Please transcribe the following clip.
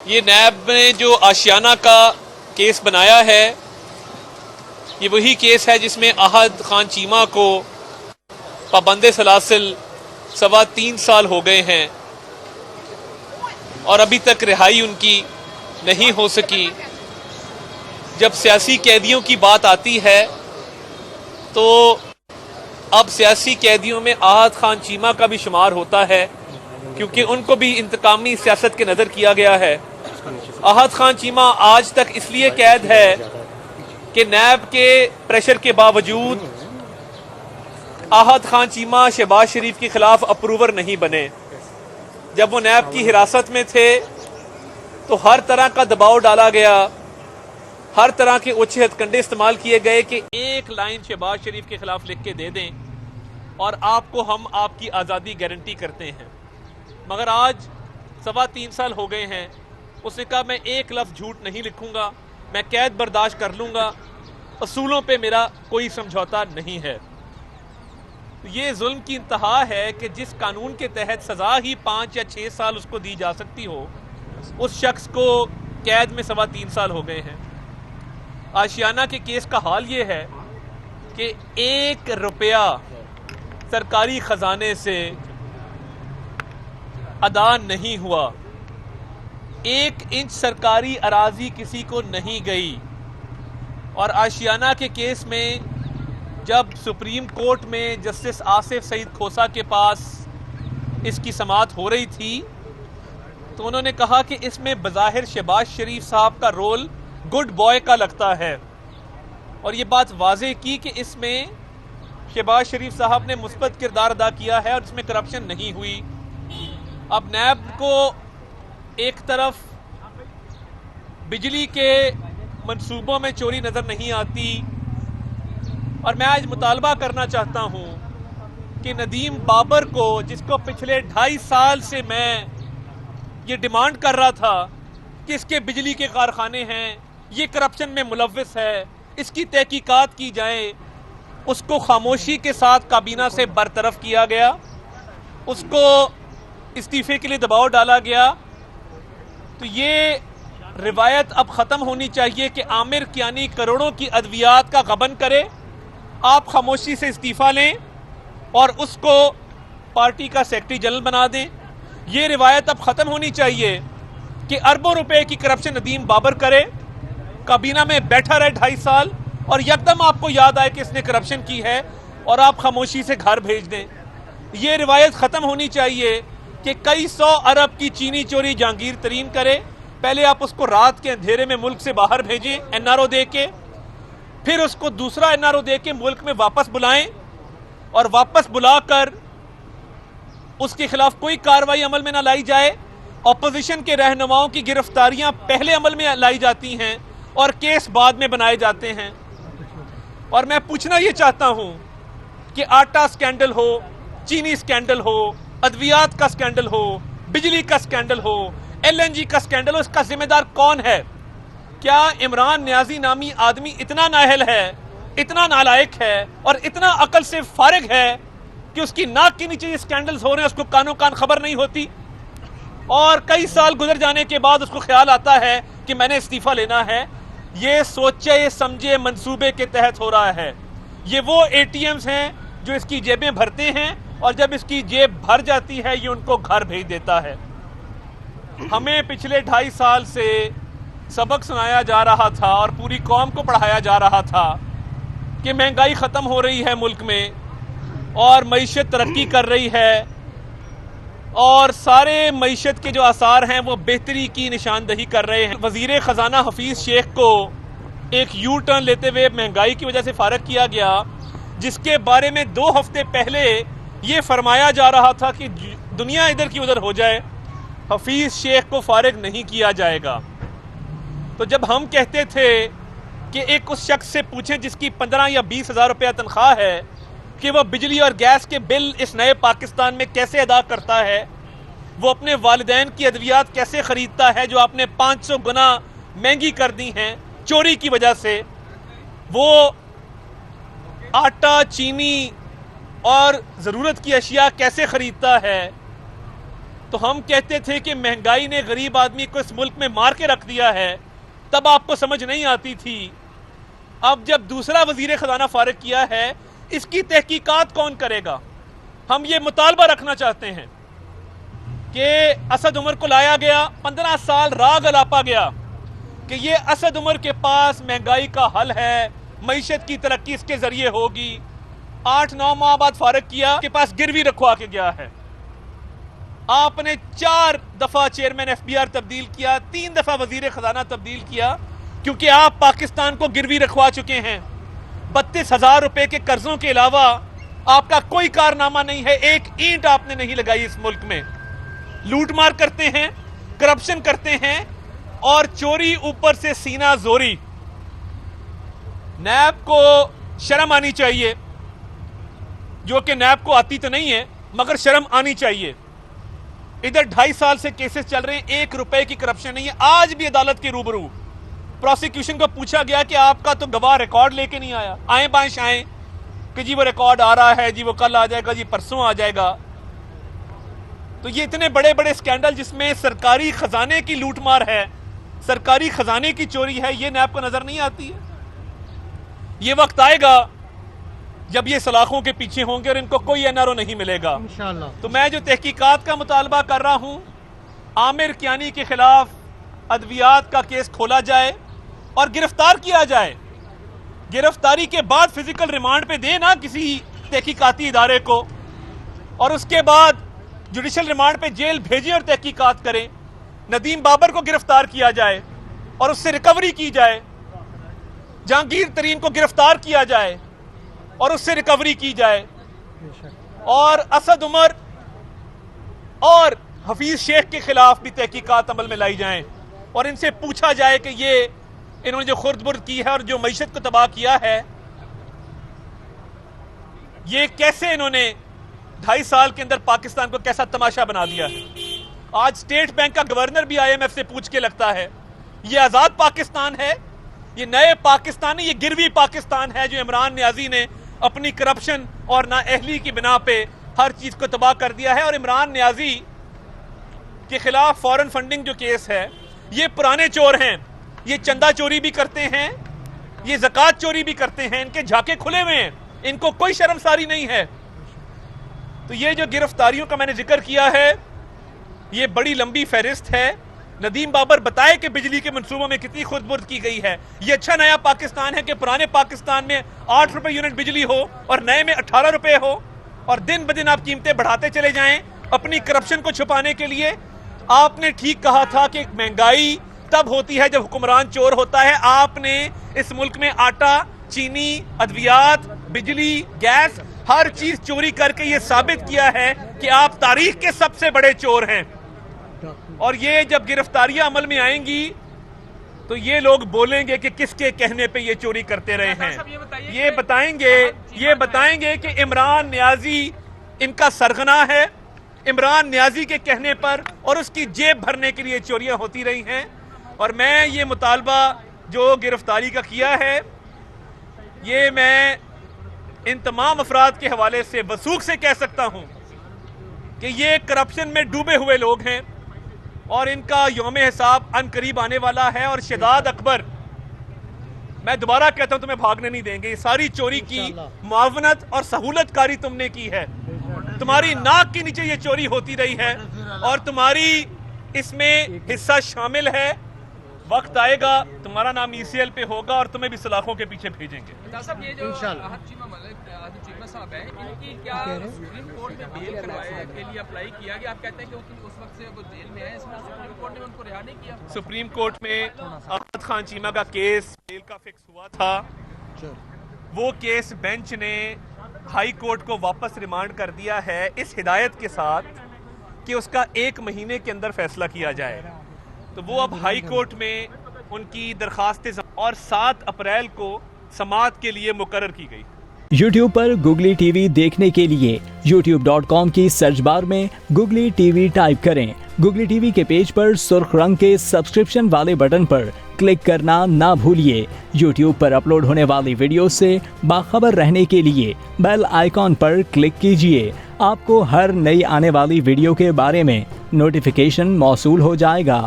ये नैब ने जो आशियाना का केस बनाया है, ये वही केस है जिसमें अहद खान चीमा को पाबंदे सलासिल 3.25 साल हो गए हैं और अभी तक रिहाई उनकी नहीं हो सकी। जब सियासी कैदियों की बात आती है तो अब सियासी कैदियों में अहद खान चीमा का भी शुमार होता है, क्योंकि उनको भी इंतकामी सियासत के नज़र किया गया है। अहद खान चीमा आज तक इसलिए कैद है कि नैब के प्रेशर के बावजूद अहद खान चीमा शहबाज शरीफ के खिलाफ अप्रूवर नहीं बने। जब वो नैब की हिरासत में थे तो हर तरह का दबाव डाला गया, हर तरह के ओछे हथकंडे इस्तेमाल किए गए कि एक लाइन शहबाज शरीफ के खिलाफ लिख के दे दें और आपको हम आपकी आज़ादी गारंटी करते हैं। मगर आज 3.25 साल हो गए हैं। उसने कहा मैं एक लफ्ज़ झूठ नहीं लिखूंगा, मैं कैद बर्दाश्त कर लूंगा, असूलों पे मेरा कोई समझौता नहीं है। ये जुल्म की इंतहा है कि जिस कानून के तहत सज़ा ही 5 या 6 साल उसको दी जा सकती हो, उस शख्स को कैद में 3.25 साल हो गए हैं। आशियाना के केस का हाल ये है कि 1 रुपया सरकारी खजाने से अदा नहीं हुआ, 1 इंच सरकारी अराजी किसी को नहीं गई। और आशियाना के केस में जब सुप्रीम कोर्ट में जस्टिस आसिफ सईद खोसा के पास इसकी समाअत हो रही थी तो उन्होंने कहा कि इसमें बज़ाहिर शहबाज शरीफ साहब का रोल गुड बॉय का लगता है, और ये बात वाज़ेह की कि इसमें शहबाज शरीफ साहब ने मुस्बत किरदार अदा किया है और इसमें करप्शन नहीं हुई। अब नैब को एक तरफ बिजली के मंसूबों में चोरी नजर नहीं आती, और मैं आज मुतालबा करना चाहता हूं कि नदीम बाबर को, जिसको पिछले 2.5 साल से मैं ये डिमांड कर रहा था कि इसके बिजली के कारखाने हैं, ये करप्शन में मुलव्विस है, इसकी तहकीकात की जाए, उसको खामोशी के साथ काबीना से बरतरफ किया गया, उसको इस्तीफे के लिए दबाव डाला गया। तो ये रिवायत अब ख़त्म होनी चाहिए कि आमिर कियानी करोड़ों की अद्वियात का गबन करे, आप खामोशी से इस्तीफ़ा लें और उसको पार्टी का सेक्रेटरी जनरल बना दें। ये रिवायत अब ख़त्म होनी चाहिए कि अरबों रुपए की करप्शन नदीम बाबर करे, काबीना में बैठा रहे 2.5 साल और यकदम आपको याद आए कि इसने करप्शन की है और आप खामोशी से घर भेज दें। ये रिवायत ख़त्म होनी चाहिए कि कई 100 अरब की चीनी चोरी जहांगीर तरीन करे, पहले आप उसको रात के अंधेरे में मुल्क से बाहर भेजें एनआरओ दे के, फिर उसको दूसरा एनआरओ दे के मुल्क में वापस बुलाएं और वापस बुलाकर उसके खिलाफ कोई कार्रवाई अमल में ना लाई जाए। ऑपोजिशन के रहनुमाओं की गिरफ्तारियां पहले अमल में लाई जाती हैं और केस बाद में बनाए जाते हैं। और मैं पूछना यह चाहता हूं कि आटा स्कैंडल हो, चीनी स्कैंडल हो, अद्वियात का स्कैंडल हो, बिजली का स्कैंडल हो, एलएनजी का स्कैंडल हो, इसका जिम्मेदार कौन है? क्या इमरान न्याजी नामी आदमी इतना नाअहल है, इतना नालायक है और इतना अकल से फारिग है कि उसकी नाक के नीचे ये स्कैंडल्स हो रहे हैं, उसको कानों कान खबर नहीं होती, और कई साल गुजर जाने के बाद उसको ख्याल आता है कि मैंने इस्तीफा लेना है? ये सोचे समझे मंसूबे के तहत हो रहा है। ये वो एटीएम्स हैं जो इसकी जेबें भरते हैं और जब इसकी जेब भर जाती है ये उनको घर भेज देता है। हमें पिछले 2.5 साल से सबक सुनाया जा रहा था और पूरी कौम को पढ़ाया जा रहा था कि महंगाई ख़त्म हो रही है मुल्क में और मईशत तरक्की कर रही है, और सारे मईशत के जो आसार हैं वो बेहतरी की निशानदही कर रहे हैं। वज़ीर ख़जाना हफीज़ शेख को एक यू टर्न लेते हुए महंगाई की वजह से फारग किया गया, जिसके बारे में 2 हफ्ते पहले ये फरमाया जा रहा था कि दुनिया इधर की उधर हो जाए, हफीज़ शेख को फारिग नहीं किया जाएगा। तो जब हम कहते थे कि एक उस शख्स से पूछें जिसकी 15 या 20 हज़ार रुपया तनख्वाह है कि वह बिजली और गैस के बिल इस नए पाकिस्तान में कैसे अदा करता है, वो अपने वालिदैन की अद्वियात कैसे खरीदता है जो आपने 500 गुना महंगी कर दी हैं चोरी की वजह से, वो आटा, चीनी और ज़रूरत की अशिया कैसे खरीदता है, तो हम कहते थे कि महंगाई ने गरीब आदमी को इस मुल्क में मार के रख दिया है, तब आपको समझ नहीं आती थी। अब जब दूसरा वजीर खजाना फारिग किया है, इसकी तहकीकात कौन करेगा? हम ये मुतालबा रखना चाहते हैं कि असद उमर को लाया गया, 15 साल राग अलापा गया कि ये असद उमर के पास महंगाई का हल है, मईशत की तरक्की इसके जरिए होगी। 8-9 माह बाद फारिग किया, के पास गिरवी रखवा के गया है। आपने 4 दफा चेयरमैन एफबीआर तब्दील किया, 3 दफा वजीर खजाना तब्दील किया, क्योंकि आप पाकिस्तान को गिरवी रखवा चुके हैं। 32,000 रुपए के कर्जों के अलावा आपका कोई कारनामा नहीं है, एक ईंट आपने नहीं लगाई इस मुल्क में। लूटमार करते हैं, करप्शन करते हैं और चोरी ऊपर से सीना जोरी। नैब को शर्म आनी चाहिए, जो कि नैब को आती तो नहीं है, मगर शर्म आनी चाहिए। इधर 2.5 साल से केसेस चल रहे हैं, 1 रुपए की करप्शन नहीं है। आज भी अदालत के रूबरू प्रोसिक्यूशन को पूछा गया कि आपका तो गवाह रिकॉर्ड लेके नहीं आया, आए बाएं आए कि जी वो रिकॉर्ड आ रहा है, जी वो कल आ जाएगा, जी परसों आ जाएगा। तो ये इतने बड़े बड़े स्कैंडल जिसमें सरकारी खजाने की लूटमार है, सरकारी खजाने की चोरी है, ये नैब को नजर नहीं आती है। ये वक्त आएगा जब ये सलाखों के पीछे होंगे और इनको कोई एनआरओ नहीं मिलेगा इंशाअल्लाह। तो मैं जो तहकीकात का मुतालबा कर रहा हूं, आमिर कियानी के खिलाफ अद्वियात का केस खोला जाए और गिरफ्तार किया जाए। गिरफ्तारी के बाद फिजिकल रिमांड पे दे ना किसी तहकीकाती इदारे को, और उसके बाद जुडिशल रिमांड पे जेल भेजे और तहकीकात करें। नदीम बाबर को गिरफ्तार किया जाए और उससे रिकवरी की जाए। जहांगीर तरीन को गिरफ्तार किया जाए और उससे रिकवरी की जाए। और असद उमर और हफीज शेख के खिलाफ भी तहकीकात अमल में लाई जाएं और इनसे पूछा जाए कि ये इन्होंने जो खुर्द-बुर्द की है और जो मईशत को तबाह किया है, ये कैसे इन्होंने 2.5 साल के अंदर पाकिस्तान को कैसा तमाशा बना दिया है। आज स्टेट बैंक का गवर्नर भी IMF से पूछ के लगता है ये आजाद पाकिस्तान है, ये नए पाकिस्तान, ये गिरवी पाकिस्तान है जो इमरान नियाजी ने अपनी करप्शन और नाअहली की बिना पे हर चीज को तबाह कर दिया है। और इमरान नियाजी के खिलाफ फॉरेन फंडिंग जो केस है, ये पुराने चोर हैं, ये चंदा चोरी भी करते हैं, ये ज़कात चोरी भी करते हैं, इनके झाके खुले हुए हैं, इनको कोई शर्मसारी नहीं है। तो ये जो गिरफ्तारियों का मैंने जिक्र किया है, ये बड़ी लंबी फहरिस्त है। नदीम बाबर बताए कि बिजली के मंसूबों में कितनी खुर्द-बुर्द की गई है। ये अच्छा नया पाकिस्तान है कि पुराने पाकिस्तान में 8 रुपए यूनिट बिजली हो और नए में 18 रुपए हो, और दिन ब दिन आप कीमतें बढ़ाते चले जाएं अपनी करप्शन को छुपाने के लिए। आपने ठीक कहा था कि महंगाई तब होती है जब हुक्मरान चोर होता है। आपने इस मुल्क में आटा, चीनी, अद्वियात, बिजली, गैस, हर चीज चोरी करके ये साबित किया है कि आप तारीख के सबसे बड़े चोर हैं। और ये जब गिरफ्तारियां अमल में आएंगी तो ये लोग बोलेंगे कि किसके कहने पे ये चोरी करते रहे हैं। ये बताएंगे कि इमरान नियाजी इनका सरगना है, इमरान नियाजी के कहने पर और उसकी जेब भरने के लिए चोरियां होती रही हैं। और मैं ये मुतालबा जो गिरफ्तारी का किया है, ये मैं इन तमाम अफराद के हवाले से वसूख से कह सकता हूं कि ये करप्शन में डूबे हुए लोग हैं और इनका यौम हिसाब अनकरीब आने वाला है। और शहजाद अकबर, मैं दोबारा कहता हूं, तुम्हें भागने नहीं देंगे। सारी चोरी की मुआवनत और सहूलतकारी तुमने की है, तुम्हारी नाक के नीचे ये चोरी होती रही है और तुम्हारी इसमें हिस्सा शामिल है। वक्त आएगा तुम्हारा नाम ECL पे होगा और तुम्हें भी सलाखों के पीछे भेजेंगे। ये जो चीमा साहब है, इनकी क्या सुप्रीम कोर्ट में बेल करवाए के लिए अप्लाई किया गया? आप कहते हैं कि उस वक्त से वो जेल में है, इसमें सुप्रीम कोर्ट ने उनको रिहा नहीं किया। सुप्रीम कोर्ट में अहमद खान चीमा का केस बेल का फिक्स हुआ था। वो केस बेंच ने हाई कोर्ट को वापस रिमांड कर दिया है इस हिदायत के साथ कि उसका 1 महीने के अंदर फैसला किया जाए। तो वो अब हाई कोर्ट में उनकी दरखास्तें और 7 अप्रैल को समाअत के लिए मुकर्रर की गई। YouTube पर Googly TV देखने के लिए youtube.com की सर्च बार में Googly TV टाइप करें। Googly TV के पेज पर सुर्ख रंग के सब्सक्रिप्शन वाले बटन पर क्लिक करना ना भूलिए। YouTube पर अपलोड होने वाली वीडियो से बाखबर रहने के लिए बेल आइकॉन पर क्लिक कीजिए। आपको हर नई आने वाली वीडियो के बारे में नोटिफिकेशन मौसूल हो जाएगा।